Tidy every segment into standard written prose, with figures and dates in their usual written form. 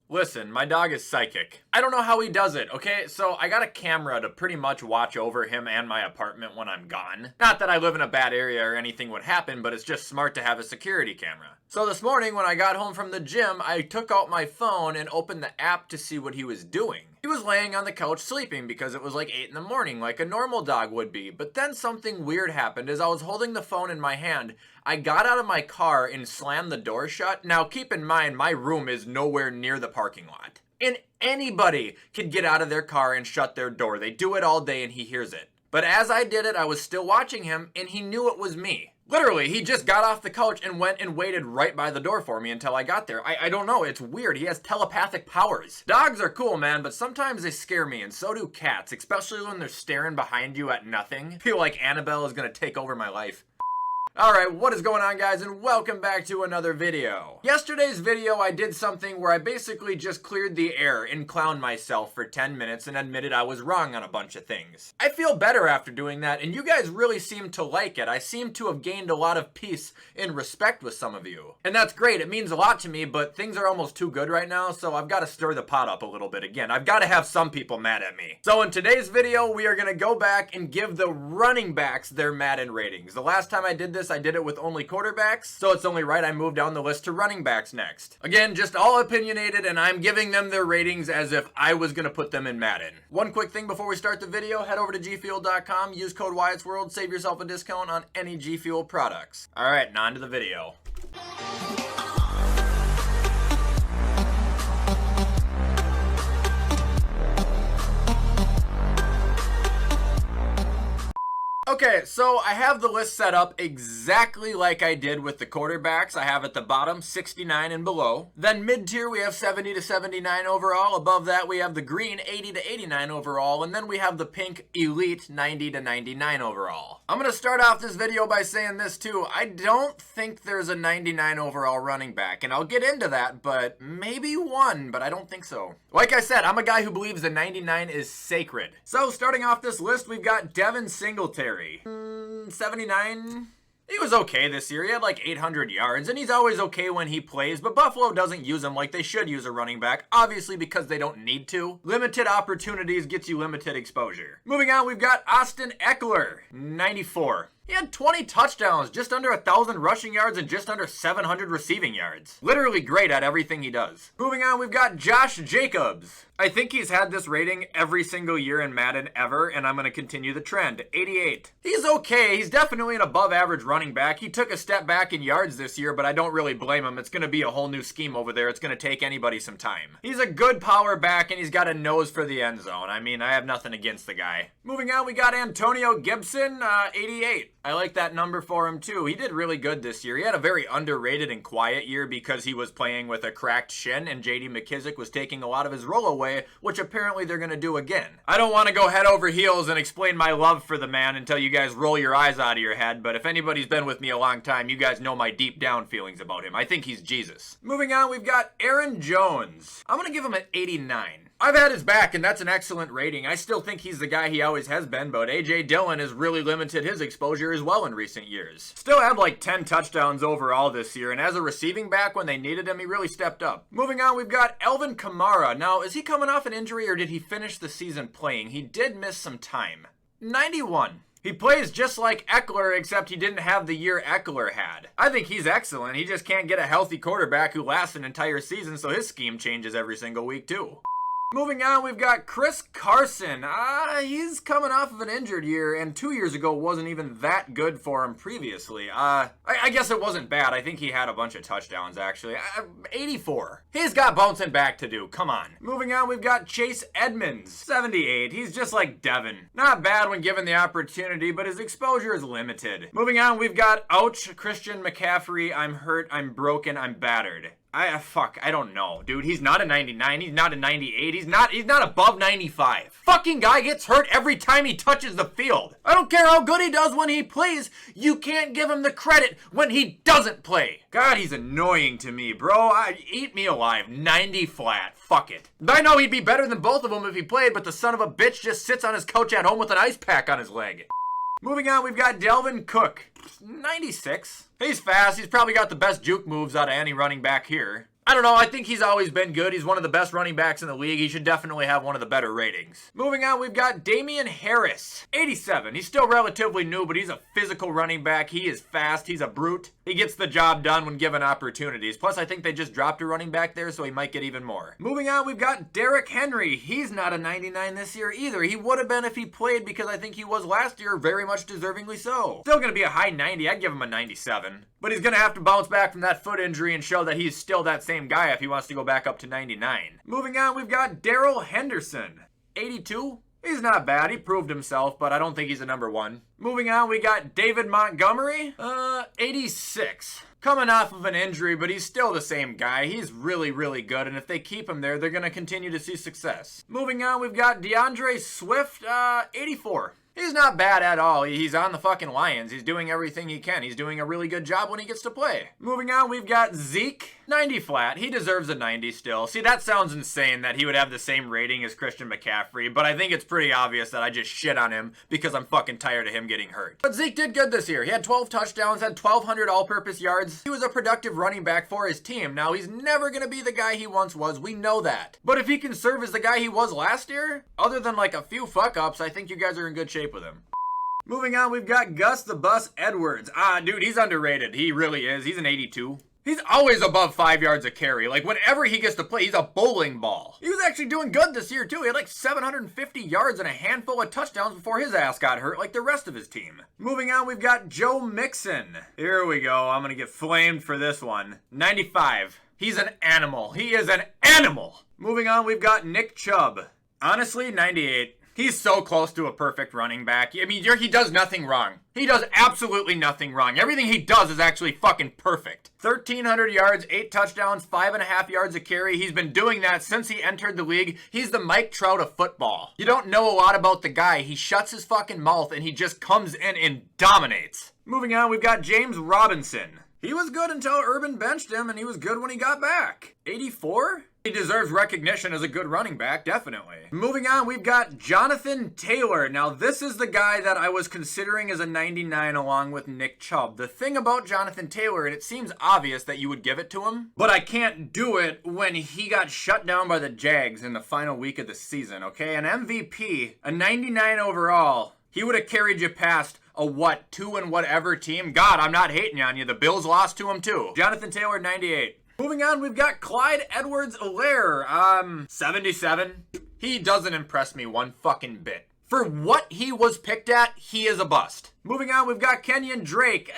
Listen, my dog is psychic. I don't know how he does it, okay? So I got a camera to pretty much watch over him and my apartment when I'm gone. Not that I live in a bad area or anything would happen, but it's just smart to have a security camera. So this morning when I got home from the gym, I took out my phone and opened the app to see what he was doing. He was laying on the couch sleeping because it was like 8 in the morning, like a normal dog would be. But then something weird happened. As I was holding the phone in my hand, I got out of my car and slammed the door shut. Now keep in mind, my room is nowhere near the parking lot. And anybody could get out of their car and shut their door. They do it all day and he hears it. But as I did it, I was still watching him and he knew it was me. Literally, he just got off the couch and went and waited right by the door for me until I got there. I don't know, it's weird. He has telepathic powers. Dogs are cool, man, but sometimes they scare me, and so do cats, especially when they're staring behind you at nothing. I feel like Annabelle is gonna take over my life. Alright, what is going on, guys, and welcome back to another video. Yesterday's video, I did something where I basically just cleared the air and clowned myself for 10 minutes and admitted I was wrong on a bunch of things. I feel better after doing that, and you guys really seem to like it. I seem to have gained a lot of peace and respect with some of you. And that's great, it means a lot to me, but things are almost too good right now, so I've got to stir the pot up a little bit again. I've got to have some people mad at me. So in today's video, we are going to go back and give the running backs their Madden ratings. The last time I did this, I did it with only quarterbacks, so it's only right I move down the list to running backs next. Again, just all opinionated, and I'm giving them their ratings as if I was gonna put them in Madden. One quick thing before we start the video, head over to gfuel.com, use code WyattzWorld, save yourself a discount on any G Fuel products. Alright, now on to the video. Okay, so I have the list set up exactly like I did with the quarterbacks. I have at the bottom 69 and below. Then mid-tier we have 70 to 79 overall. Above that we have the green 80 to 89 overall. And then we have the pink elite 90 to 99 overall. I'm going to start off this video by saying this too. I don't think there's a 99 overall running back. And I'll get into that, but maybe one, but I don't think so. Like I said, I'm a guy who believes the 99 is sacred. So starting off this list, we've got Devin Singletary. 79. He was okay this year. He had like 800 yards, and he's always okay when he plays, but Buffalo doesn't use him like they should use a running back, obviously because they don't need to. Limited opportunities gets you limited exposure. Moving on, we've got Austin Eckler, 94. He had 20 touchdowns, just under 1,000 rushing yards, and just under 700 receiving yards. Literally great at everything he does. Moving on, we've got Josh Jacobs. I think he's had this rating every single year in Madden ever, and I'm going to continue the trend. 88. He's okay. He's definitely an above average running back. He took a step back in yards this year, but I don't really blame him. It's going to be a whole new scheme over there. It's going to take anybody some time. He's a good power back, and he's got a nose for the end zone. I mean, I have nothing against the guy. Moving on, we got Antonio Gibson, 88. I like that number for him too. He did really good this year. He had a very underrated and quiet year because he was playing with a cracked shin and J.D. McKissick was taking a lot of his role away, which apparently they're going to do again. I don't want to go head over heels and explain my love for the man until you guys roll your eyes out of your head, but if anybody's been with me a long time, you guys know my deep down feelings about him. I think he's Jesus. Moving on, we've got Aaron Jones. I'm going to give him an 89. I've had his back, and that's an excellent rating. I still think he's the guy he always has been, but A.J. Dillon has really limited his exposure as well in recent years. Still had like 10 touchdowns overall this year, and as a receiving back when they needed him, he really stepped up. Moving on, we've got Alvin Kamara. Now, is he coming off an injury, or did he finish the season playing? He did miss some time. 91. He plays just like Eckler, except he didn't have the year Eckler had. I think he's excellent. He just can't get a healthy quarterback who lasts an entire season, so his scheme changes every single week too. Moving on, we've got Chris Carson. He's coming off of an injured year, and 2 years ago wasn't even that good for him previously. I guess it wasn't bad. I think he had a bunch of touchdowns, actually. 84. He's got bouncing back to do. Come on. Moving on, we've got Chase Edmonds. 78. He's just like Devin. Not bad when given the opportunity, but his exposure is limited. Moving on, we've got ouch, Christian McCaffrey. I'm hurt, I'm broken, I'm battered. I don't know, dude. He's not a 99. He's not a 98. He's not above 95. Fucking guy gets hurt every time he touches the field. I don't care how good he does when he plays. You can't give him the credit when he doesn't play. God, he's annoying to me, bro. Eat me alive. 90 flat. Fuck it. I know he'd be better than both of them if he played, but the son of a bitch just sits on his couch at home with an ice pack on his leg. Moving on, we've got Dalvin Cook. 96. He's fast. He's probably got the best juke moves out of any running back here. I don't know. I think he's always been good. He's one of the best running backs in the league. He should definitely have one of the better ratings. Moving on, we've got Damian Harris, 87. He's still relatively new, but he's a physical running back. He is fast. He's a brute. He gets the job done when given opportunities. Plus, I think they just dropped a running back there, so he might get even more. Moving on, we've got Derrick Henry. He's not a 99 this year either. He would have been if he played because I think he was last year, very much deservingly so. Still going to be a high 90. I'd give him a 97. But he's going to have to bounce back from that foot injury and show that he's still that same guy if he wants to go back up to 99. Moving on, we've got Darrell Henderson, 82. He's not bad. He proved himself, but I don't think he's a number one. Moving on, we got David Montgomery, 86. Coming off of an injury, but he's still the same guy. He's really, really good, and if they keep him there, they're going to continue to see success. Moving on, we've got DeAndre Swift, 84. He's not bad at all. He's on the fucking Lions. He's doing everything he can. He's doing a really good job when he gets to play. Moving on, we've got Zeke, 90 flat. He deserves a 90 still. See, that sounds insane that he would have the same rating as Christian McCaffrey, but I think it's pretty obvious that I just shit on him because I'm fucking tired of him getting hurt. But Zeke did good this year. He had 12 touchdowns, had 1,200 all-purpose yards. He was a productive running back for his team. Now, he's never going to be the guy he once was. We know that. But if he can serve as the guy he was last year, other than like a few fuck-ups, I think you guys are in good shape with him. Moving on, we've got Gus the Bus Edwards. Dude, he's underrated. He really is. He's an 82. He's always above 5 yards a carry. Like, whenever he gets to play, he's a bowling ball. He was actually doing good this year, too. He had like 750 yards and a handful of touchdowns before his ass got hurt like the rest of his team. Moving on, we've got Joe Mixon. Here we go. I'm going to get flamed for this one. 95. He's an animal. He is an animal. Moving on, we've got Nick Chubb. Honestly, 98. He's so close to a perfect running back. I mean, he does nothing wrong. He does absolutely nothing wrong. Everything he does is actually fucking perfect. 1,300 yards, 8 touchdowns, 5.5 yards a carry. He's been doing that since he entered the league. He's the Mike Trout of football. You don't know a lot about the guy. He shuts his fucking mouth and he just comes in and dominates. Moving on, we've got James Robinson. He was good until Urban benched him, and he was good when he got back. 84? He deserves recognition as a good running back, definitely. Moving on, we've got Jonathan Taylor. Now, this is the guy that I was considering as a 99 along with Nick Chubb. The thing about Jonathan Taylor, and it seems obvious that you would give it to him, but I can't do it when he got shut down by the Jags in the final week of the season, okay? An MVP, a 99 overall, he would have carried you past a what, 2 and whatever team? God, I'm not hating on you. The Bills lost to him too. Jonathan Taylor, 98. Moving on, we've got Clyde Edwards-Helaire, 77. He doesn't impress me one fucking bit. For what he was picked at, he is a bust. Moving on, we've got Kenyon Drake,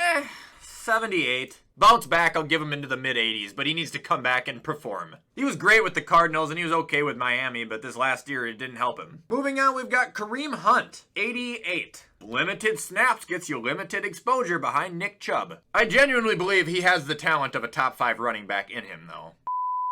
78. Bounce back, I'll give him into the mid-80s, but he needs to come back and perform. He was great with the Cardinals, and he was okay with Miami, but this last year, it didn't help him. Moving on, we've got Kareem Hunt, 88. Limited snaps gets you limited exposure behind Nick Chubb. I genuinely believe he has the talent of a top 5 running back in him, though.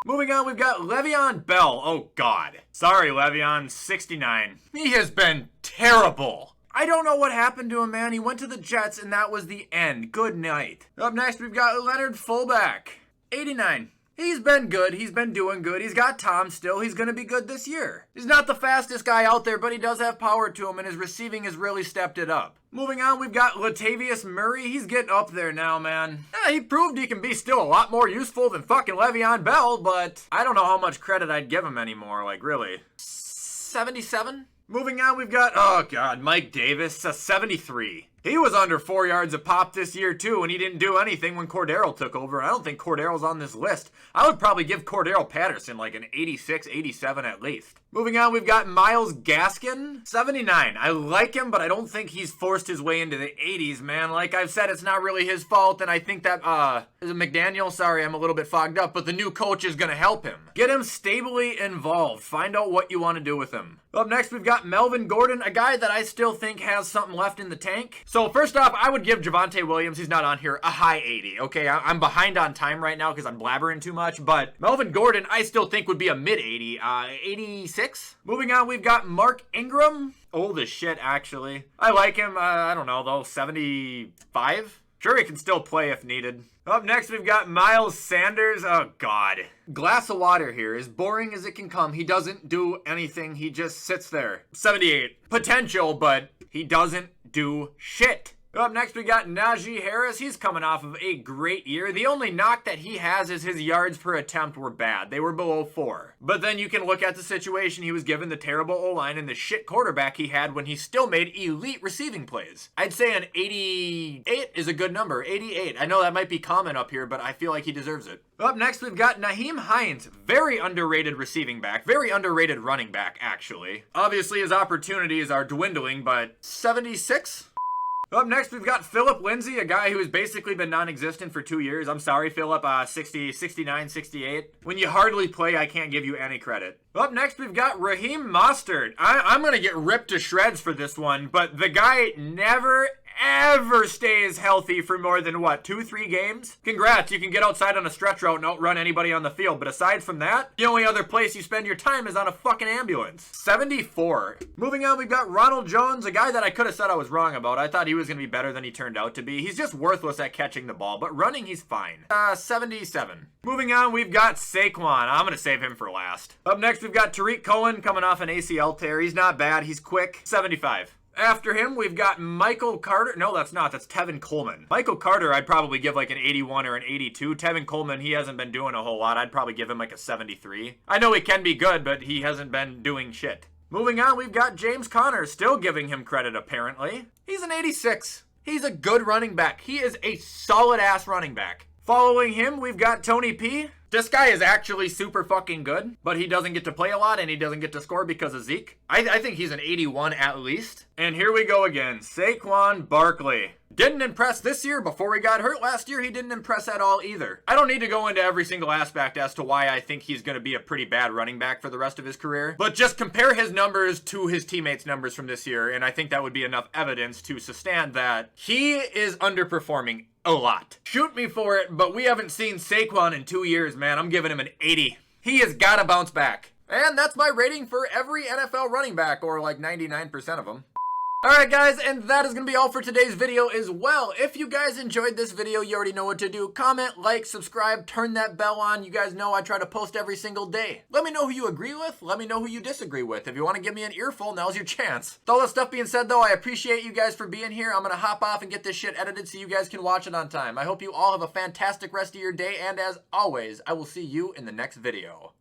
Moving on, we've got Le'Veon Bell. Oh, God. Sorry, Le'Veon, 69. He has been terrible. I don't know what happened to him, man. He went to the Jets, and that was the end. Good night. Up next, we've got Leonard Fullback, 89. He's been good. He's been doing good. He's got Tom still. He's going to be good this year. He's not the fastest guy out there, but he does have power to him, and his receiving has really stepped it up. Moving on, we've got Latavius Murray. He's getting up there now, man. Yeah, he proved he can be still a lot more useful than fucking Le'Veon Bell, but I don't know how much credit I'd give him anymore, like really. 77? Moving on, we've got, oh God, Mike Davis, 73. He was under 4 yards a pop this year, too, and he didn't do anything when Cordero took over. I don't think Cordero's on this list. I would probably give Cordero Patterson like an 86, 87 at least. Moving on, we've got Myles Gaskin, 79. I like him, but I don't think he's forced his way into the 80s, man. Like I've said, it's not really his fault, and I think that, is it McDaniel? Sorry, I'm a little bit fogged up, but the new coach is going to help him. Get him stably involved. Find out what you want to do with him. Up next, we've got Melvin Gordon, a guy that I still think has something left in the tank. So first off, I would give Javonte Williams, he's not on here, a high 80, okay? I'm behind on time right now because I'm blabbering too much, but Melvin Gordon, I still think would be a mid-80, 86? Moving on, we've got Mark Ingram, old as shit, actually. I like him, I don't know, though, 75? Sure, he can still play if needed. Up next, we've got Miles Sanders. Oh, God. Glass of water here. As boring as it can come, he doesn't do anything. He just sits there. 78. Potential, but he doesn't do shit. Up next, we got Najee Harris. He's coming off of a great year. The only knock that he has is his yards per attempt were bad. They were below 4. But then you can look at the situation he was given, the terrible O-line and the shit quarterback he had when he still made elite receiving plays. I'd say an 88 is a good number. 88. I know that might be common up here, but I feel like he deserves it. Up next, we've got Nyheim Hines. Very underrated receiving back. Very underrated running back, actually. Obviously, his opportunities are dwindling, but 76? Up next, we've got Philip Lindsay, a guy who has basically been non-existent for 2 years. I'm sorry, Philip, 60, 69, 68. When you hardly play, I can't give you any credit. Up next, we've got Raheem Mostert. I'm going to get ripped to shreds for this one, but the guy never, ever stays healthy for more than, what, 2-3 games? Congrats, you can get outside on a stretch route and outrun anybody on the field, but aside from that, the only other place you spend your time is on a fucking ambulance. 74. Moving on, we've got Ronald Jones, a guy that I could have said I was wrong about. I thought he was going to be better than he turned out to be. He's just worthless at catching the ball, but running, he's fine. 77. Moving on, we've got Saquon. I'm going to save him for last. Up next, we've got Tariq Cohen coming off an ACL tear. He's not bad. He's quick. 75. After him, we've got Michael Carter. No, that's not. That's Tevin Coleman. Michael Carter, I'd probably give like an 81 or an 82. Tevin Coleman, he hasn't been doing a whole lot. I'd probably give him like a 73. I know he can be good, but he hasn't been doing shit. Moving on, we've got James Conner. Still giving him credit, apparently. He's an 86. He's a good running back. He is a solid-ass running back. Following him, we've got Tony P. This guy is actually super fucking good, but he doesn't get to play a lot and he doesn't get to score because of Zeke. I think he's an 81 at least. And here we go again, Saquon Barkley. Didn't impress this year. Before he got hurt last year, he didn't impress at all either. I don't need to go into every single aspect as to why I think he's going to be a pretty bad running back for the rest of his career. But just compare his numbers to his teammates' numbers from this year, and I think that would be enough evidence to sustain that he is underperforming a lot. Shoot me for it, but we haven't seen Saquon in 2 years, man. I'm giving him an 80. He has got to bounce back. And that's my rating for every NFL running back, or like 99% of them. Alright guys, and that is going to be all for today's video as well. If you guys enjoyed this video, you already know what to do. Comment, like, subscribe, turn that bell on. You guys know I try to post every single day. Let me know who you agree with. Let me know who you disagree with. If you want to give me an earful, now's your chance. With all that stuff being said though, I appreciate you guys for being here. I'm going to hop off and get this shit edited so you guys can watch it on time. I hope you all have a fantastic rest of your day, and as always, I will see you in the next video.